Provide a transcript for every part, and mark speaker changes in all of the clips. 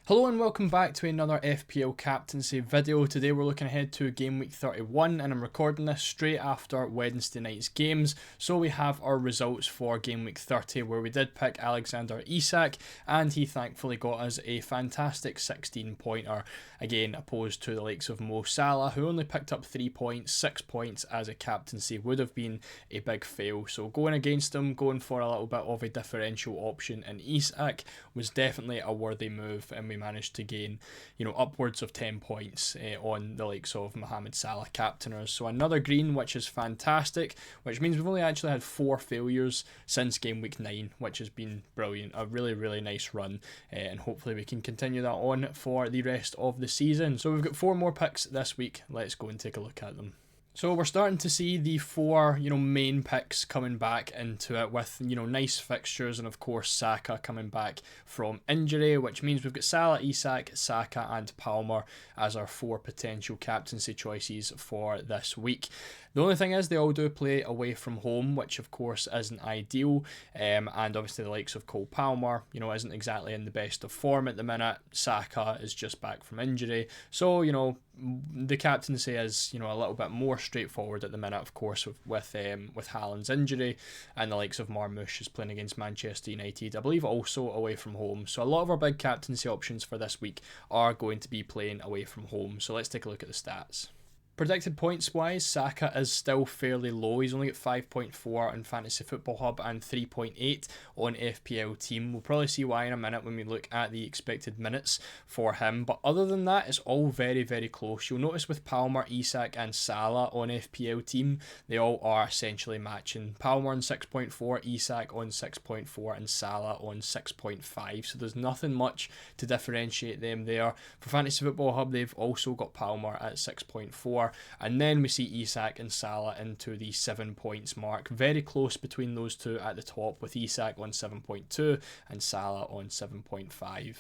Speaker 1: Hello and welcome back to another FPL captaincy video. Today we're looking ahead to game week 31 and I'm recording this straight after Wednesday night's games. So we have our results for game week 30 where we did pick Alexander Isak and he thankfully got us a fantastic 16 pointer, again opposed to the likes of Mo Salah who only picked up 3 points. 6 points as a captaincy would have been a big fail. So going against him, going for a little bit of a differential option in Isak was definitely a worthy move, and we managed to gain, upwards of 10 points on the likes of Mohamed Salah captainers. So another green, which is fantastic, which means we've only actually had 4 failures since game week 9, which has been brilliant. A really nice run, and hopefully we can continue that on for the rest of the season. So we've got 4 more picks this week. Let's go and take a look at them. So we're starting to see the 4, main picks coming back into it with, nice fixtures, and of course Saka coming back from injury, which means we've got Salah, Isak, Saka and Palmer as our 4 potential captaincy choices for this week. The only thing is they all do play away from home, which of course isn't ideal, and obviously the likes of Cole Palmer, isn't exactly in the best of form at the minute. Saka is just back from injury, so the captaincy is a little bit more straightforward at the minute, of course, with Haaland's injury, and the likes of Marmoush is playing against Manchester United, I believe also away from home. So a lot of our big captaincy options for this week are going to be playing away from home. So let's take a look at the stats. Predicted points wise, Saka is still fairly low. He's only at 5.4 on Fantasy Football Hub and 3.8 on FPL Team. We'll probably see why in a minute when we look at the expected minutes for him. But other than that, it's all very close. You'll notice with Palmer, Isak and Salah on FPL Team, they all are essentially matching. Palmer on 6.4, Isak on 6.4 and Salah on 6.5. So there's nothing much to differentiate them there. For Fantasy Football Hub, they've also got Palmer at 6.4. And then we see Isak and Salah into the 7 points mark. Very close between those two at the top, with Isak on 7.2 and Salah on 7.5.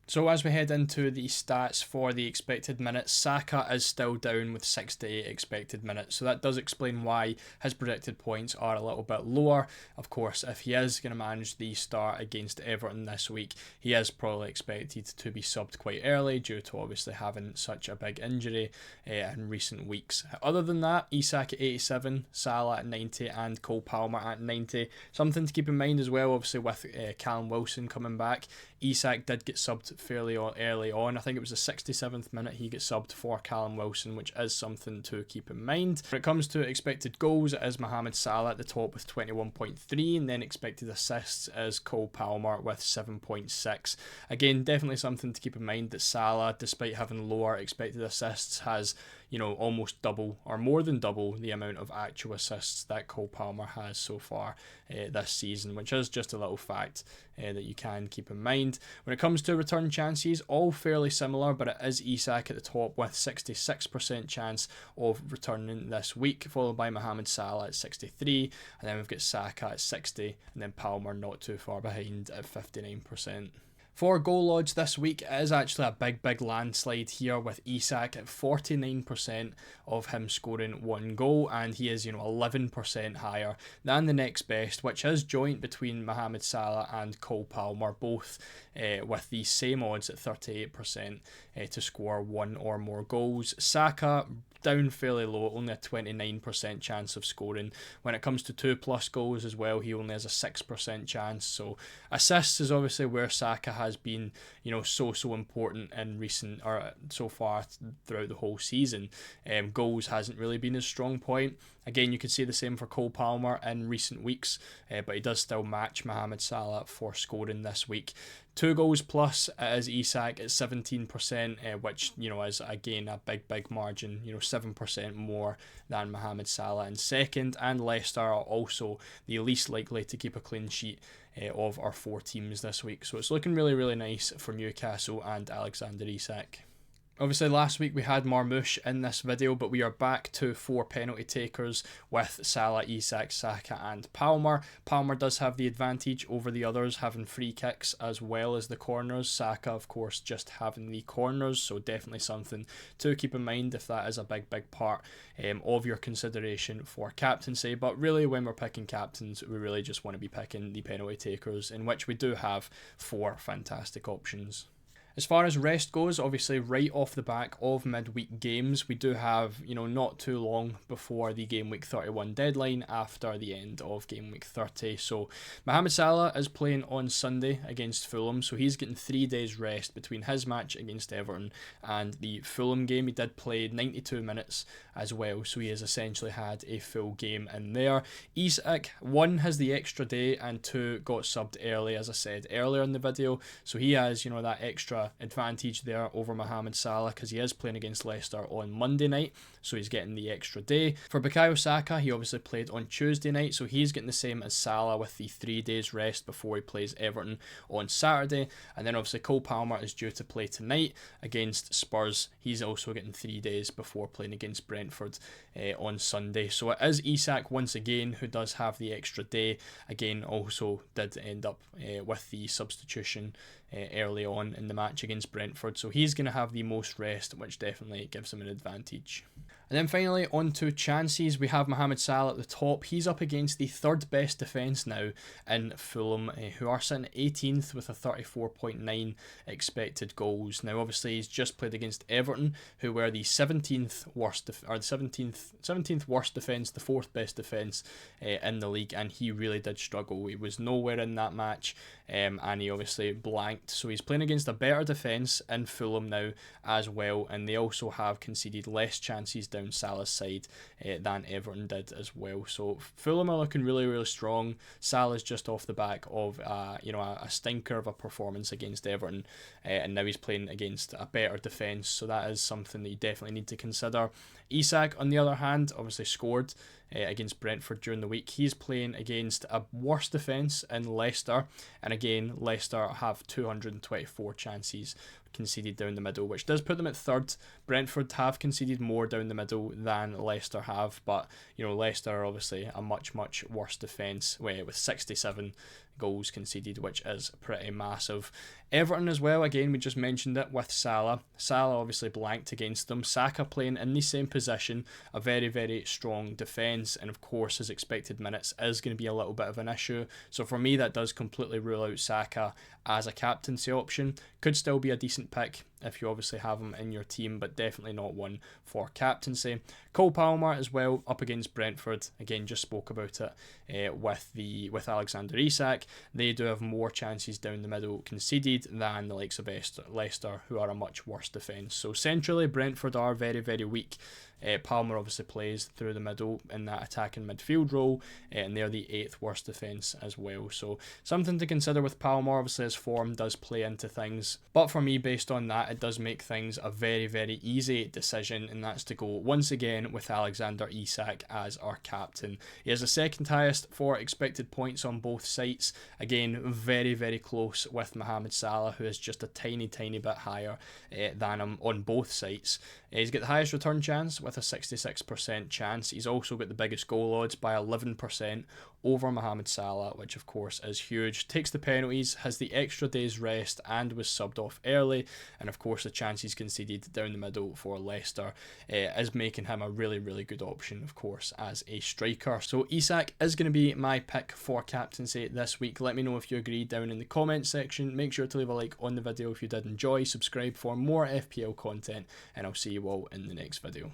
Speaker 1: So as we head into the stats for the expected minutes, Saka is still down with 68 expected minutes. So that does explain why his predicted points are a little bit lower. Of course, if he is going to manage the start against Everton this week, he is probably expected to be subbed quite early due to obviously having such a big injury in recent weeks. Other than that, Isak at 87, Salah at 90 and Cole Palmer at 90. Something to keep in mind as well, obviously with Callum Wilson coming back, Isak did get subbed fairly early on. I think it was the 67th minute he gets subbed for Callum Wilson, which is something to keep in mind. When it comes to expected goals, it is Mohamed Salah at the top with 21.3, and then expected assists is Cole Palmer with 7.6. Again, definitely something to keep in mind that Salah, despite having lower expected assists, has almost double or more than double the amount of actual assists that Cole Palmer has so far this season, which is just a little fact that you can keep in mind. When it comes to return chances, all fairly similar, but it is Isak at the top with 66% chance of returning this week, followed by Mohamed Salah at 63, and then we've got Saka at 60, and then Palmer not too far behind at 59%. For goal odds this week, it is actually a big landslide here, with Isak at 49% of him scoring 1 goal, and he is 11% higher than the next best, which is joint between Mohamed Salah and Cole Palmer, both with the same odds at 38% to score 1 or more goals. Saka down fairly low, only a 29% chance of scoring. When it comes to 2+ goals as well, he only has a 6% chance. So assists is obviously where Saka has been, so important in recent, or so far throughout the whole season. Goals hasn't really been his strong point. Again, you could say the same for Cole Palmer in recent weeks, but he does still match Mohamed Salah for scoring this week. 2 goals plus is Isak at 17%, which is again a big margin, 7% more than Mohamed Salah in second, and Leicester are also the least likely to keep a clean sheet of our 4 teams this week. So it's looking really nice for Newcastle and Alexander Isak. Obviously last week we had Marmoush in this video, but we are back to 4 penalty takers with Salah, Isak, Saka and Palmer. Palmer does have the advantage over the others, having free kicks as well as the corners. Saka of course just having the corners, so definitely something to keep in mind if that is a big part of your consideration for captaincy. But really when we're picking captains, we really just want to be picking the penalty takers, in which we do have 4 fantastic options. As far as rest goes, obviously right off the back of midweek games, we do have, not too long before the game week 31 deadline after the end of game week 30. So Mohamed Salah is playing on Sunday against Fulham, so he's getting 3 days rest between his match against Everton and the Fulham game. He did play 92 minutes as well, so he has essentially had a full game in there. Isak, 1 has the extra day and 2 got subbed early, as I said earlier in the video, so he has, that extra advantage there over Mohamed Salah because he is playing against Leicester on Monday night, so he's getting the extra day. For Bukayo Saka, he obviously played on Tuesday night, so he's getting the same as Salah with the 3 days rest before he plays Everton on Saturday. And then obviously Cole Palmer is due to play tonight against Spurs. He's also getting 3 days before playing against Brentford on Sunday. So it is Isak once again who does have the extra day. Again, also did end up with the substitution early on in the match against Brentford, so he's going to have the most rest, which definitely gives him an advantage. And then finally, on to chances, we have Mohamed Salah at the top. He's up against the third best defence now in Fulham, who are sitting 18th with a 34.9 expected goals. Now, obviously, he's just played against Everton, who were the 17th worst, the 17th worst defence, the fourth best defence in the league, and he really did struggle. He was nowhere in that match, and he obviously blanked. So he's playing against a better defence in Fulham now as well, and they also have conceded less chances down Salah's side than Everton did as well. So Fulham are looking really, really strong. Salah's just off the back of a stinker of a performance against Everton, and now he's playing against a better defence, so that is something that you definitely need to consider. Isak, on the other hand, obviously scored against Brentford during the week. He's playing against a worse defence in Leicester, and again, Leicester have 224 chances conceded down the middle, which does put them at third. Brentford have conceded more down the middle than Leicester have, but Leicester are obviously a much, much worse defence with 67 goals conceded, which is pretty massive. Everton as well, again, we just mentioned it with Salah. Salah obviously blanked against them. Saka playing in the same position, a very, very strong defence, and of course his expected minutes is going to be a little bit of an issue. So for me, that does completely rule out Saka as a captaincy option. Could still be a decent pick if you obviously have him in your team, but definitely not one for captaincy. Cole Palmer as well up against Brentford. Again, just spoke about it with Alexander Isak. They do have more chances down the middle conceded than the likes of Leicester, who are a much worse defence. So centrally, Brentford are very, very weak. Palmer obviously plays through the middle in that attacking midfield role, and they're the 8th worst defence as well. So something to consider with Palmer. Obviously his form does play into things, but for me, based on that, it does make things a very, very easy decision, and that's to go once again with Alexander Isak as our captain. He has the second highest for expected points on both sites. Again, very, very close with Mohamed Salah, who is just a tiny, tiny bit higher than him on both sites. He's got the highest return chance with a 66% chance. He's also got the biggest goal odds by 11% over Mohamed Salah, which of course is huge. Takes the penalties, has the extra day's rest, and was subbed off early. And of course the chances conceded down the middle for Leicester is making him a really, really good option, of course, as a striker. So Isak is going to be my pick for captaincy this week. Let me know if you agree down in the comments section. Make sure to leave a like on the video if you did enjoy. Subscribe for more FPL content, and I'll see you all in the next video.